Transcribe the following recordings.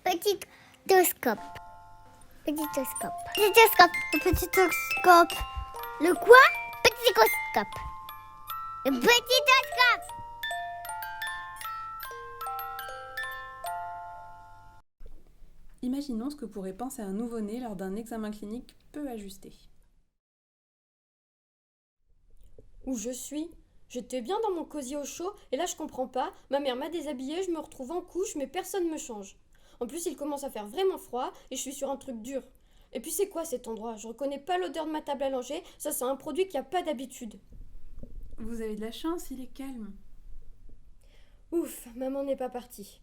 Petitoscope. Petitoscope. Petitoscope. Le petitoscope. Le quoi? Petitoscope. Le petitoscope. Imaginons ce que pourrait penser un nouveau-né lors d'un examen clinique peu ajusté. Où je suis? J'étais bien dans mon cosy au chaud et là je comprends pas. Ma mère m'a déshabillée, je me retrouve en couche mais personne me change. En plus il commence à faire vraiment froid et je suis sur un truc dur. Et puis c'est quoi cet endroit? Je reconnais pas l'odeur de ma table à langer, ça c'est un produit qu'il n'y a pas d'habitude. Vous avez de la chance, il est calme. Ouf, maman n'est pas partie.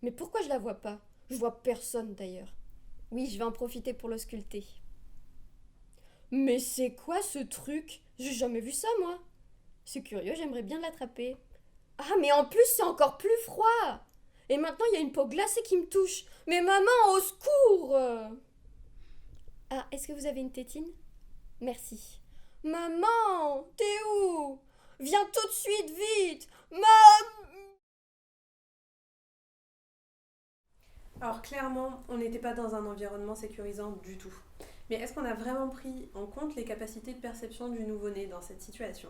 Mais pourquoi je la vois pas? Je vois personne d'ailleurs. Oui, je vais en profiter pour l'ausculter. Mais c'est quoi ce truc? J'ai jamais vu ça moi. C'est curieux, j'aimerais bien l'attraper. Ah, mais en plus, c'est encore plus froid. Et maintenant, il y a une peau glacée qui me touche. Mais maman, au secours! Ah, est-ce que vous avez une tétine? Merci. Maman, t'es où? Viens tout de suite, vite! Alors clairement, on n'était pas dans un environnement sécurisant du tout. Mais est-ce qu'on a vraiment pris en compte les capacités de perception du nouveau-né dans cette situation?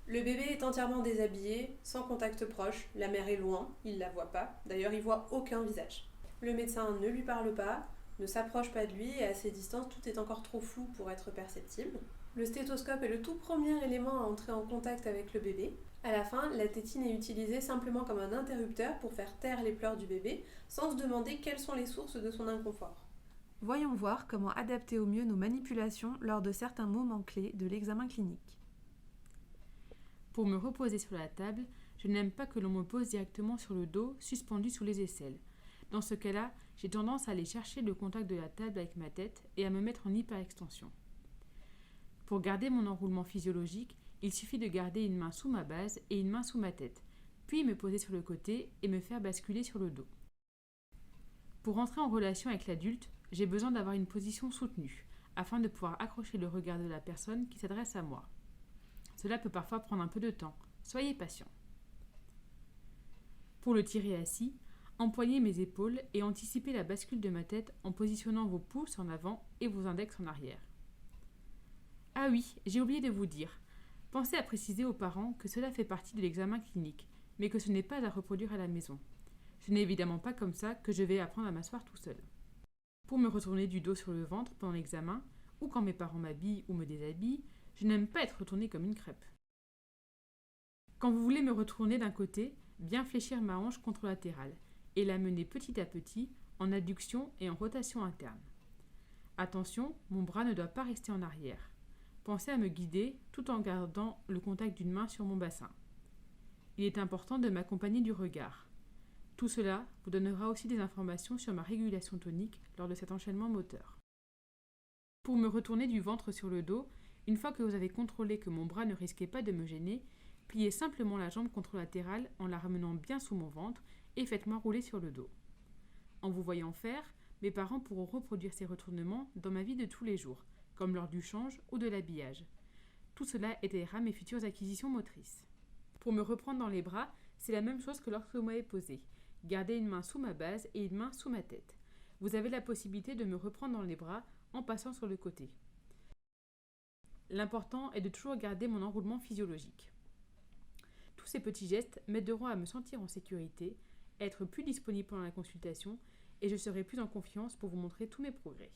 Le bébé est entièrement déshabillé, sans contact proche, la mère est loin, il ne la voit pas, d'ailleurs il voit aucun visage. Le médecin ne lui parle pas, ne s'approche pas de lui et à ces distances tout est encore trop flou pour être perceptible. Le stéthoscope est le tout premier élément à entrer en contact avec le bébé. À la fin, la tétine est utilisée simplement comme un interrupteur pour faire taire les pleurs du bébé, sans se demander quelles sont les sources de son inconfort. Voyons voir comment adapter au mieux nos manipulations lors de certains moments clés de l'examen clinique. Pour me reposer sur la table, je n'aime pas que l'on me pose directement sur le dos, suspendu sous les aisselles. Dans ce cas-là, j'ai tendance à aller chercher le contact de la table avec ma tête et à me mettre en hyperextension. Pour garder mon enroulement physiologique, il suffit de garder une main sous ma base et une main sous ma tête, puis me poser sur le côté et me faire basculer sur le dos. Pour entrer en relation avec l'adulte, j'ai besoin d'avoir une position soutenue, afin de pouvoir accrocher le regard de la personne qui s'adresse à moi. Cela peut parfois prendre un peu de temps. Soyez patient. Pour le tirer assis, empoignez mes épaules et anticipez la bascule de ma tête en positionnant vos pouces en avant et vos index en arrière. Ah oui, j'ai oublié de vous dire. Pensez à préciser aux parents que cela fait partie de l'examen clinique, mais que ce n'est pas à reproduire à la maison. Ce n'est évidemment pas comme ça que je vais apprendre à m'asseoir tout seul. Pour me retourner du dos sur le ventre pendant l'examen, ou quand mes parents m'habillent ou me déshabillent, je n'aime pas être retournée comme une crêpe. Quand vous voulez me retourner d'un côté, bien fléchir ma hanche contralatérale et la mener petit à petit en adduction et en rotation interne. Attention, mon bras ne doit pas rester en arrière. Pensez à me guider tout en gardant le contact d'une main sur mon bassin. Il est important de m'accompagner du regard. Tout cela vous donnera aussi des informations sur ma régulation tonique lors de cet enchaînement moteur. Pour me retourner du ventre sur le dos, une fois que vous avez contrôlé que mon bras ne risquait pas de me gêner, pliez simplement la jambe contralatérale en la ramenant bien sous mon ventre et faites-moi rouler sur le dos. En vous voyant faire, mes parents pourront reproduire ces retournements dans ma vie de tous les jours, comme lors du change ou de l'habillage. Tout cela aidera mes futures acquisitions motrices. Pour me reprendre dans les bras, c'est la même chose que lorsque vous m'avez posé. Gardez une main sous ma base et une main sous ma tête. Vous avez la possibilité de me reprendre dans les bras en passant sur le côté. L'important est de toujours garder mon enroulement physiologique. Tous ces petits gestes m'aideront à me sentir en sécurité, à être plus disponible pendant la consultation et je serai plus en confiance pour vous montrer tous mes progrès.